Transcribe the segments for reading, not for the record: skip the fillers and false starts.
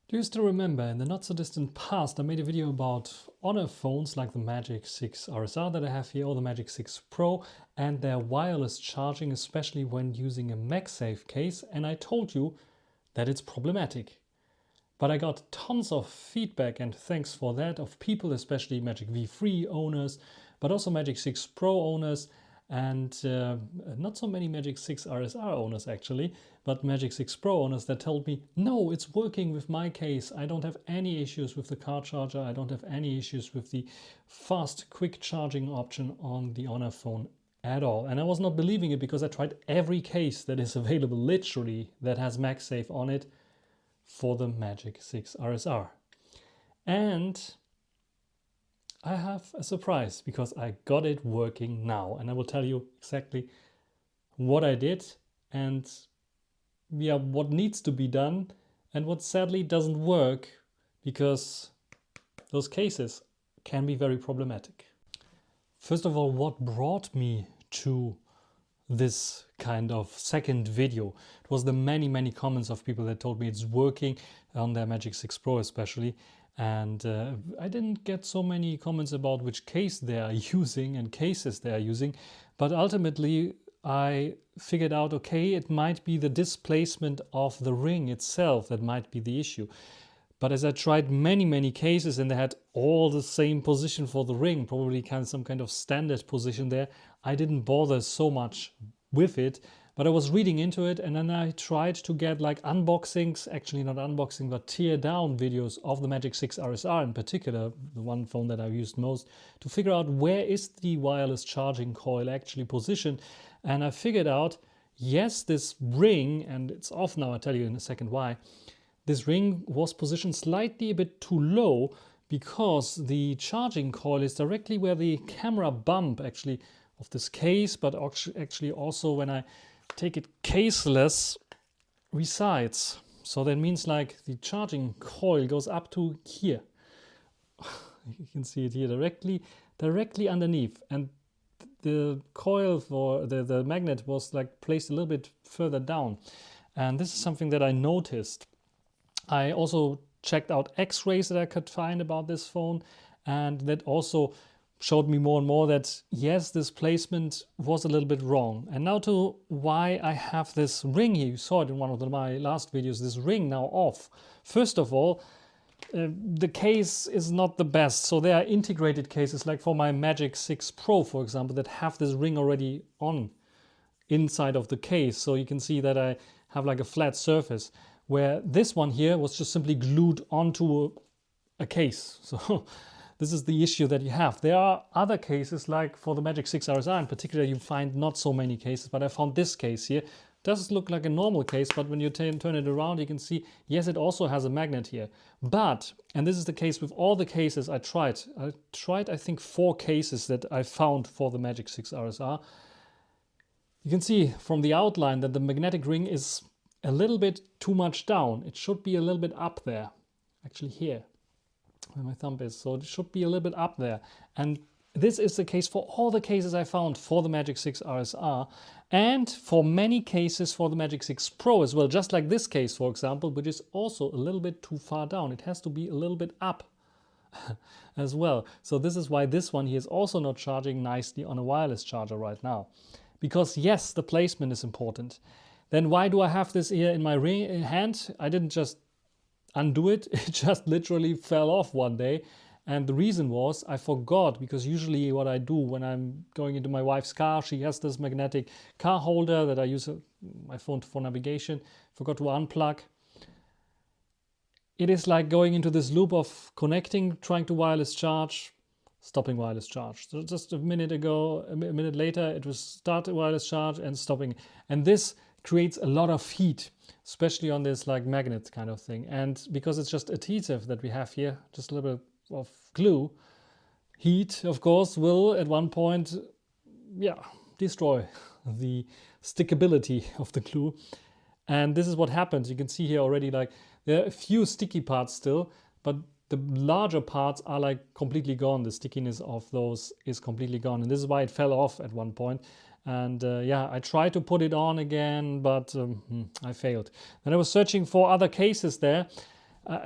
Do you still remember in the not so distant past I made a video about Honor phones like the Magic 6 RSR that I have here or the Magic 6 Pro and their wireless charging, especially when using a MagSafe case, and I told you that it's problematic. But I got tons of feedback, and thanks for that, of people, especially Magic V3 owners, but also Magic 6 Pro owners, and not so many Magic 6 RSR owners actually, but Magic 6 Pro owners that told me, no, it's working with my case. I don't have any issues with the car charger. I don't have any issues with the fast, quick charging option on the Honor phone at all. And I was not believing it because I tried every case that is available, literally, that has MagSafe on it for the Magic 6 RSR. And I have a surprise because I got it working now, and I will tell you exactly what I did and what needs to be done and what sadly doesn't work, because those cases can be very problematic. First of all, what brought me to this kind of second video? It was the many comments of people that told me it's working on their Magic 6 Pro especially, and I didn't get so many comments about which case they are using and cases they are using, but ultimately I figured out, okay, it might be the displacement of the ring itself that might be the issue. But as I tried many cases and they had all the same position for the ring, probably some kind of standard position there, I didn't bother so much with it. But I was reading into it, and then I tried to get like unboxings, actually not unboxing, but tear down videos of the Magic 6 RSR in particular, the one phone that I've used most, to figure out where is the wireless charging coil actually positioned. And I figured out, yes, this ring, and it's off now, I'll tell you in a second why, this ring was positioned slightly a bit too low because the charging coil is directly where the camera bump actually of this case, but actually also when I take it caseless, resides. So that means like the charging coil goes up to here. You can see it here directly underneath, and the coil for the magnet was like placed a little bit further down. And this is something that I noticed. I also checked out x-rays that I could find about this phone, and that also showed me more and more that yes, this placement was a little bit wrong. And now to why I have this ring here. You saw it in one of my last videos, this ring now off. First of all, the case is not the best. So there are integrated cases like for my Magic 6 Pro, for example, that have this ring already on inside of the case. So you can see that I have like a flat surface, where this one here was just simply glued onto a case. So this is the issue that you have. There are other cases, like for the Magic 6 RSR in particular, you find not so many cases, but I found this case here. It does look like a normal case, but when you turn it around, you can see, yes, it also has a magnet here. But, and this is the case with all the cases I tried, I think 4 cases that I found for the Magic 6 RSR. You can see from the outline that the magnetic ring is a little bit too much down. It should be a little bit up there, actually here where my thumb is. So it should be a little bit up there. And this is the case for all the cases I found for the Magic 6 RSR, and for many cases for the Magic 6 Pro as well, just like this case, for example, which is also a little bit too far down. It has to be a little bit up as well. So this is why this one here is also not charging nicely on a wireless charger right now. Because yes, the placement is important. Then why do I have this here in my hand? I didn't just undo it. It just literally fell off one day. And the reason was I forgot, because usually what I do when I'm going into my wife's car, she has this magnetic car holder that I use my phone for navigation. Forgot to unplug. It is like going into this loop of connecting, trying to wireless charge, stopping wireless charge. So just a minute later, it was start wireless charge and stopping. And this creates a lot of heat, especially on this like magnet kind of thing. And because it's just adhesive that we have here, just a little bit of glue, heat, of course, will at one point, destroy the stickability of the glue. And this is what happens. You can see here already, like there are a few sticky parts still, but the larger parts are like completely gone. The stickiness of those is completely gone. And this is why it fell off at one point. And I tried to put it on again, but I failed. Then I was searching for other cases there,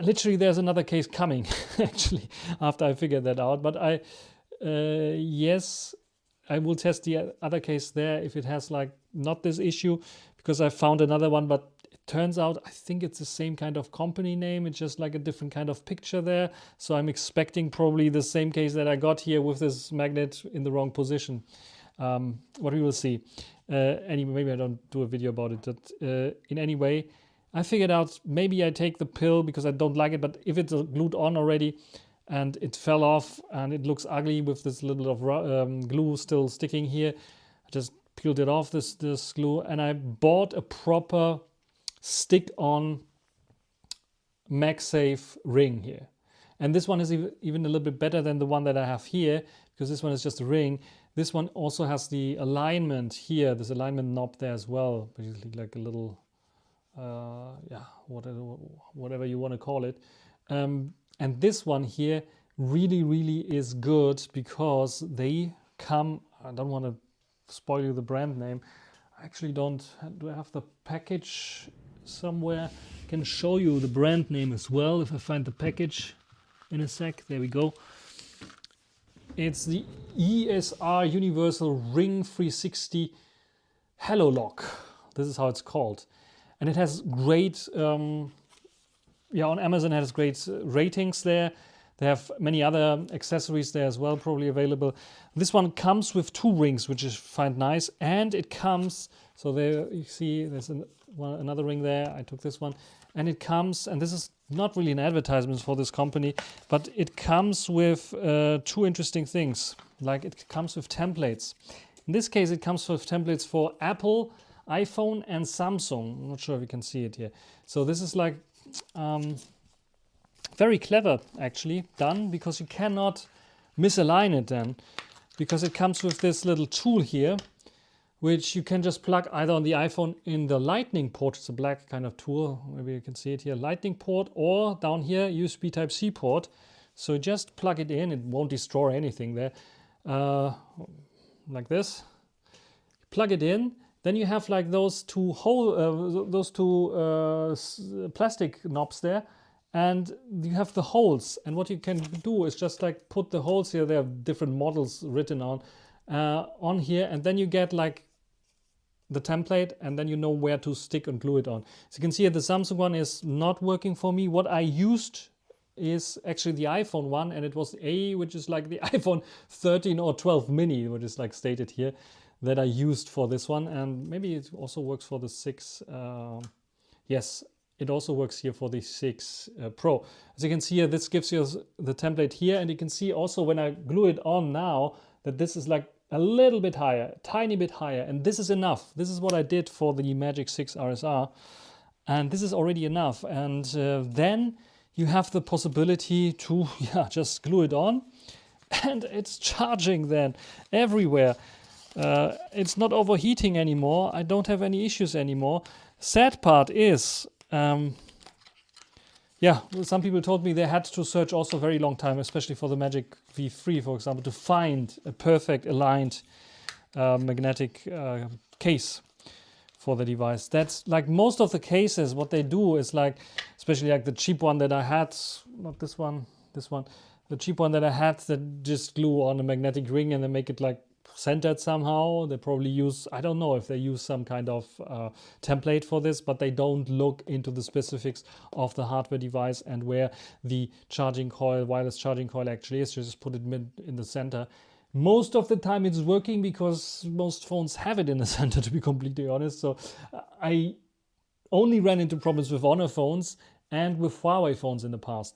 Literally, there's another case coming, actually, after I figured that out. But yes, I will test the other case there if it has like not this issue, because I found another one, but it turns out I think it's the same kind of company name. It's just like a different kind of picture there. So I'm expecting probably the same case that I got here with this magnet in the wrong position. What we will see. Anyway, maybe I don't do a video about it. But in any way, I figured out maybe I take the pill because I don't like it, but if it's glued on already and it fell off and it looks ugly with this little bit of glue still sticking here, I just peeled it off, this glue, and I bought a proper stick-on MagSafe ring here. And this one is even a little bit better than the one that I have here, because this one is just a ring. This one also has the alignment here, this alignment knob there as well, basically like a little, yeah, whatever you want to call it. And this one here really is good because they come, I don't want to spoil you the brand name. I actually don't, do I have the package somewhere? I can show you the brand name as well if I find the package in a sec. There we go. It's the ESR Universal Ring 360 Hello Lock. This is how it's called. And it has great, on Amazon it has great ratings there. They have many other accessories there as well, probably available. This one comes with 2 rings, which I find nice. And it comes, so there you see there's another ring there. I took this one. And it comes, and this is not really an advertisement for this company, but it comes with 2 interesting things. Like it comes with templates. In this case, it comes with templates for Apple, iPhone, and Samsung. I'm not sure if you can see it here. So this is like very clever, actually, done, because you cannot misalign it then, because it comes with this little tool here, which you can just plug either on the iPhone in the lightning port. It's a black kind of tool. Maybe you can see it here, lightning port, or down here, USB Type-C port. So just plug it in. It won't destroy anything there. Like this. Plug it in. Then you have like those two plastic knobs there. And you have the holes. And what you can do is just like put the holes here. There are different models written on here. And then you get like the template, and then you know where to stick and glue it on. So you can see here the Samsung one is not working for me. What I used is actually the iPhone one, and it was which is like the iPhone 13 or 12 mini, which is like stated here, that I used for this one. And maybe it also works for the 6. Yes, it also works here for the 6 Pro. As you can see here, this gives you the template here, and you can see also when I glue it on now that this is like a little bit higher, tiny bit higher, and this is enough. This is what I did for the Magic 6 RSR, and this is already enough. And then you have the possibility to just glue it on, and it's charging then everywhere. It's not overheating anymore. I don't have any issues anymore. Sad part is, some people told me they had to search also a very long time, especially for the Magic V3, for example, to find a perfect aligned magnetic case for the device. That's like most of the cases, what they do is like, especially like the cheap one that I had, not this one, the cheap one that I had that just glue on a magnetic ring and then make it like centered somehow. They probably use, I don't know if they use some kind of template for this, but they don't look into the specifics of the hardware device and where the charging coil, wireless charging coil actually is. You just put it in the center. Most of the time it's working because most phones have it in the center, to be completely honest. So I only ran into problems with Honor phones and with Huawei phones in the past,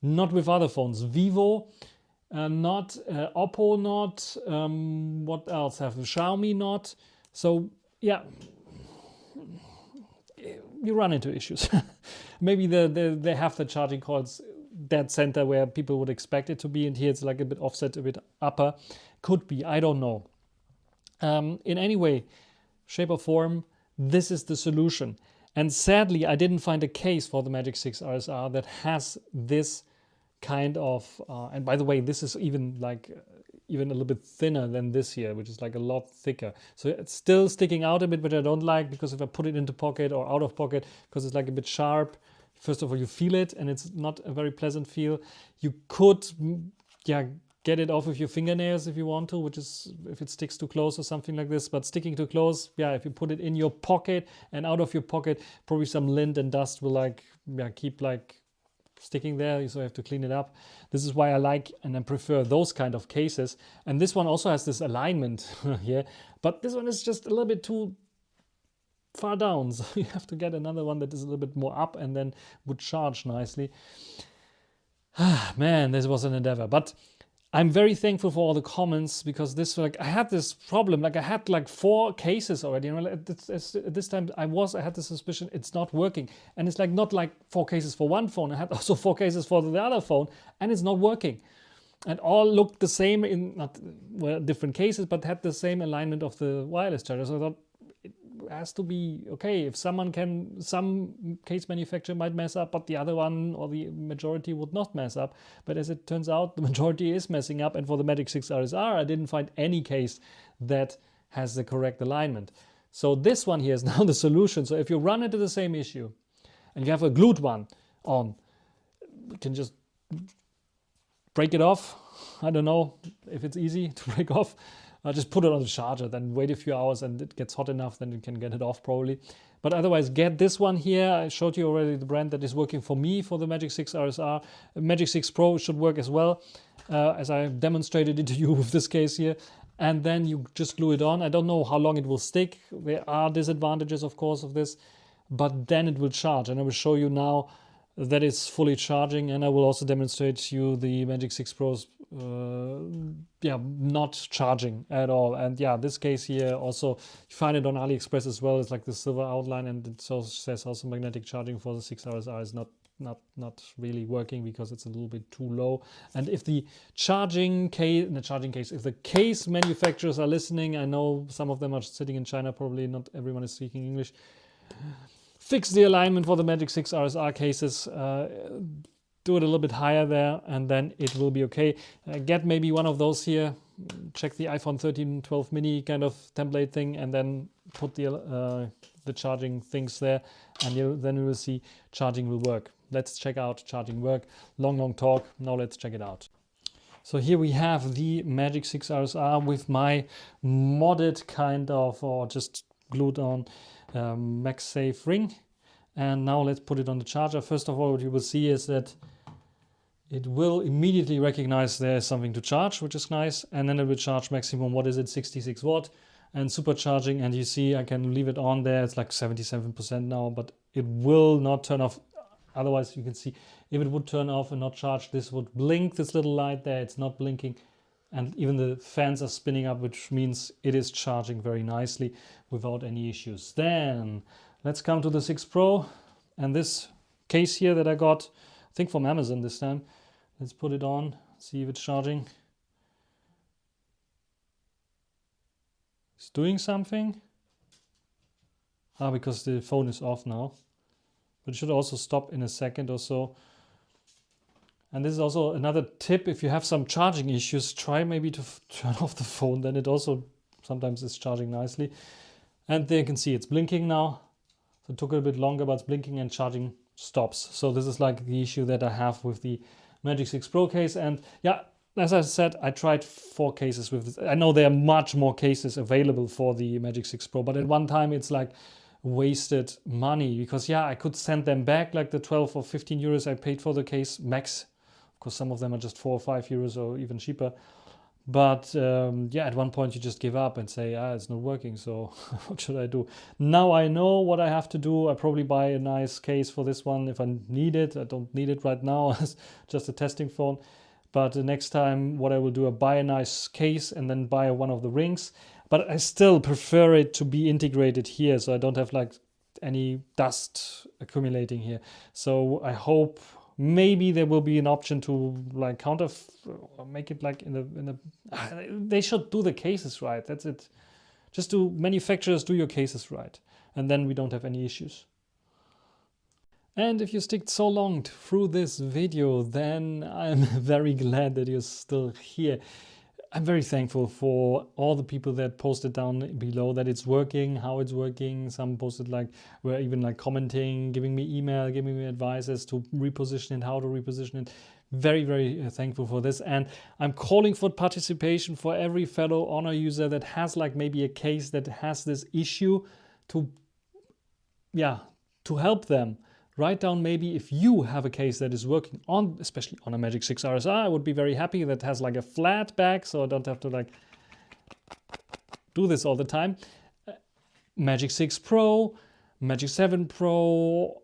not with other phones. Vivo, not Oppo, not what else have Xiaomi, not. So yeah, you run into issues. Maybe they have the charging coils dead center where people would expect it to be, and here it's like a bit offset, a bit upper. Could be, I don't know. In any way, shape or form, this is the solution. And sadly, I didn't find a case for the Magic 6 RSR that has this kind of, and by the way, this is even a little bit thinner than this here, which is like a lot thicker. So it's still sticking out a bit, which I don't like, because if I put it into pocket or out of pocket, because it's like a bit sharp, first of all, you feel it, and it's not a very pleasant feel. You could, yeah, get it off with your fingernails if you want to, which is if it sticks too close or something like this. But sticking too close, yeah, if you put it in your pocket and out of your pocket, probably some lint and dust will like, yeah, keep like sticking there, so you have to clean it up. This is why I like and I prefer those kind of cases. And this one also has this alignment here, but this one is just a little bit too far down, so you have to get another one that is a little bit more up and then would charge nicely. Man, this was an endeavor, but I'm very thankful for all the comments, because this, like, I had this problem, like I had like 4 cases already, you know, at this time I had the suspicion it's not working, and it's like not like 4 cases for one phone, I had also 4 cases for the other phone, and it's not working, and all looked the same in, not, well, different cases, but had the same alignment of the wireless charger. So I thought it has to be okay. If some case manufacturer might mess up, but the other one or the majority would not mess up. But as it turns out, the majority is messing up. And for the Magic 6 RSR, I didn't find any case that has the correct alignment. So this one here is now the solution. So if you run into the same issue and you have a glued one on, you can just break it off. I don't know if it's easy to break off. Just put it on the charger, then wait a few hours and it gets hot enough, then you can get it off probably. But otherwise, get this one here. I showed you already the brand that is working for me for the Magic 6 RSR. Magic 6 Pro should work as well, as I demonstrated it to you with this case here. And then you just glue it on. I don't know how long it will stick. There are disadvantages, of course, of this, but then it will charge. And I will show you now that it's fully charging, and I will also demonstrate to you the Magic 6 Pro's not charging at all. And yeah, this case here also, you find it on Aliexpress as well. It's like the silver outline, and it also says also magnetic charging for the 6 RSR is not really working because it's a little bit too low. And if the if the case manufacturers are listening, I know some of them are sitting in China, probably not everyone is speaking English. Fix the alignment for the Magic 6 RSR cases, do it a little bit higher there, and then it will be okay. Get maybe one of those here, check the iPhone 13, 12 mini kind of template thing, and then put the charging things there, and then you will see charging will work. Let's check out charging work. Long talk, now let's check it out. So here we have the Magic 6 RSR with my modded kind of, or just glued on MagSafe ring. And now let's put it on the charger. First of all, what you will see is that it will immediately recognize there's something to charge, which is nice. And then it will charge maximum, what is it, 66 watt and supercharging. And you see I can leave it on there. It's like 77% now, but it will not turn off. Otherwise, you can see if it would turn off and not charge, this would blink, this little light there. It's not blinking. And even the fans are spinning up, which means it is charging very nicely without any issues. Then let's come to the 6 Pro and this case here that I got, I think from Amazon this time. Let's put it on, see if it's charging. It's doing something. Because the phone is off now. But it should also stop in a second or so. And this is also another tip. If you have some charging issues, try maybe to turn off the phone. Then it also sometimes is charging nicely. And there you can see it's blinking now. So it took a bit longer, but it's blinking and charging stops. So this is like the issue that I have with the Magic 6 Pro case. And yeah, as I said, I tried 4 cases with this. I know there are much more cases available for the Magic 6 Pro, but at one time it's like wasted money, because yeah, I could send them back, like the 12 or 15 euros I paid for the case max. Of course, some of them are just 4 or 5 euros or even cheaper. But yeah, at one point you just give up and say, it's not working, so what should I do? Now I know what I have to do. I probably buy a nice case for this one if I need it. I don't need it right now, it's just a testing phone. But the next time what I will do, I buy a nice case and then buy one of the rings. But I still prefer it to be integrated here, so I don't have like any dust accumulating here. So I hope maybe there will be an option to like make it like in the they should do the cases right. That's it. Just do, manufacturers, do your cases right, and then we don't have any issues. And if you stick so long through this video, then I'm very glad that you're still here. I'm very thankful for all the people that posted down below that it's working, how it's working. Some posted like, were even like commenting, giving me email, giving me advice as to reposition it, how to reposition it. Very, very thankful for this. And I'm calling for participation for every fellow Honor user that has like maybe a case that has this issue to help them. Write down maybe if you have a case that is working on, especially on a Magic 6 RSR, I would be very happy that has like a flat back, so I don't have to like do this all the time. Magic 6 Pro, Magic 7 Pro,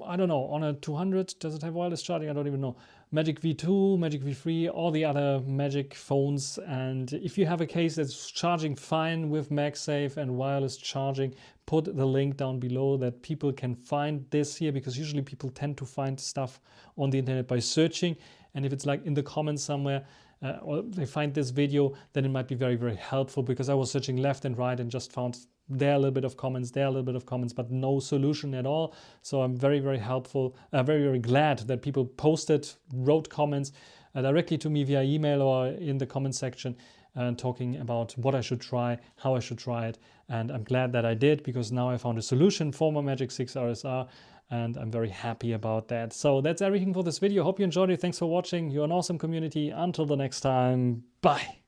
I don't know, on a 200, does it have wireless charging? I don't even know. Magic V2, Magic V3, all the other Magic phones. And if you have a case that's charging fine with MagSafe and wireless charging, put the link down below that people can find this here, because usually people tend to find stuff on the internet by searching. And if it's like in the comments somewhere, or they find this video, then it might be very, very helpful, because I was searching left and right and just found there a little bit of comments, there a little bit of comments, but no solution at all. So I'm very, very helpful, very, very glad that people posted, wrote comments directly to me via email or in the comment section, talking about what I should try, how I should try it. And I'm glad that I did, because now I found a solution for my Magic 6 RSR. And I'm very happy about that. So that's everything for this video. Hope you enjoyed it. Thanks for watching. You're an awesome community. Until the next time, bye.